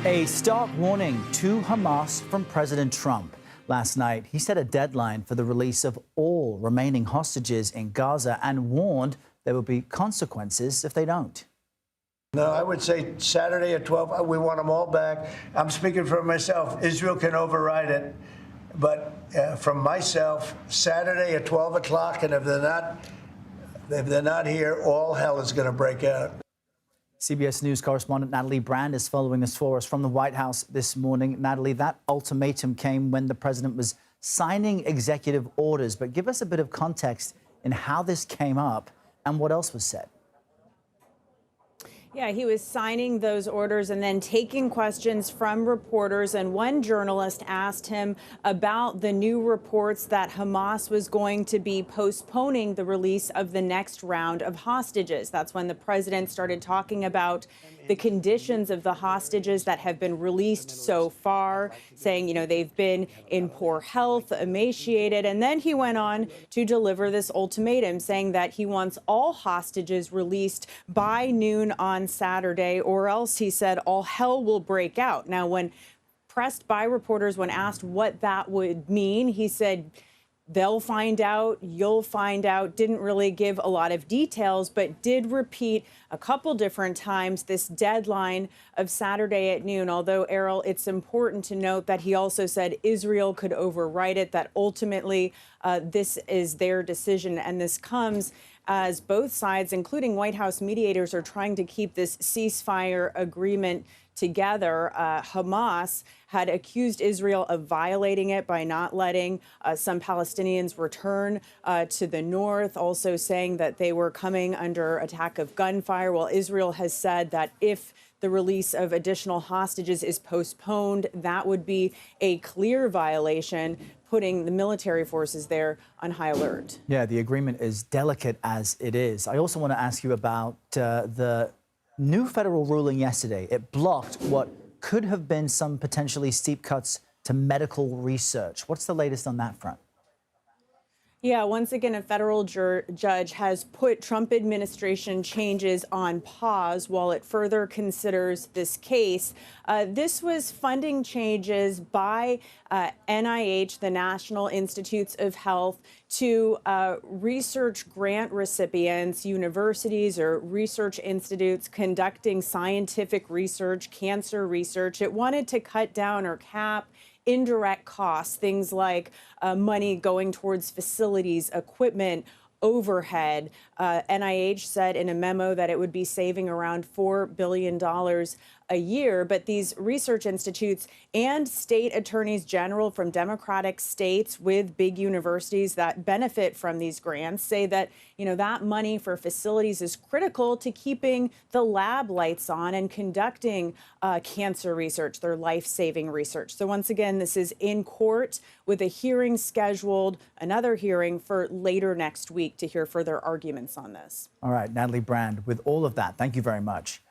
A stark warning to Hamas from President Trump. Last night, he set a deadline for the release of all remaining hostages in Gaza and warned there will be consequences if they don't. No, I would say Saturday at 12, we want them all back. I'm speaking for myself. Israel can override it. But from myself, Saturday at 12 o'clock, and if they're not here, all hell is going to break out. CBS News correspondent Natalie Brand is following this for us from the White House this morning. Natalie, that ultimatum came when the president was signing executive orders. But give us a bit of context in how this came up and what else was said. Yeah, he was signing those orders and then taking questions from reporters. And one journalist asked him about the new reports that Hamas was going to be postponing the release of the next round of hostages. That's when the president started talking about the conditions of the hostages that have been released so far, saying, they've been in poor health, emaciated. And then he went on to deliver this ultimatum, saying that he wants all hostages released by noon on Saturday, or else, he said, all hell will break out. Now, when pressed by reporters, when asked what that would mean, he said, they'll find out, you'll find out. Didn't really give a lot of details, but did repeat a couple different times this deadline of Saturday at noon. Although, Errol, it's important to note that he also said Israel could override it, that ultimately this is their decision. And this comes as both sides, including White House mediators, are trying to keep this ceasefire agreement together. Hamas had accused Israel of violating it by not letting some Palestinians return to the north, also saying that they were coming under attack of gunfire. Well, Israel has said that if the release of additional hostages is postponed, that would be a clear violation, putting the military forces there on high alert. Yeah, the agreement is delicate as it is. I also want to ask you about the new federal ruling yesterday. It blocked what could have been some potentially steep cuts to medical research. What's the latest on that front? Yeah, once again, a federal judge has put Trump administration changes on pause while it further considers this case. This was funding changes by NIH, the National Institutes of Health, to research grant recipients, universities or research institutes conducting scientific research, cancer research. It wanted to cut down or cap indirect costs, things like money going towards facilities, equipment, overhead. NIH said in a memo that it would be saving around $4 billion a year. But these research institutes and state attorneys general from Democratic states with big universities that benefit from these grants say that, that money for facilities is critical to keeping the lab lights on and conducting cancer research, their life-saving research. So once again, this is in court with a hearing scheduled, another hearing for later next week to hear further arguments on this. All right, Natalie Brand, with all of that, thank you very much.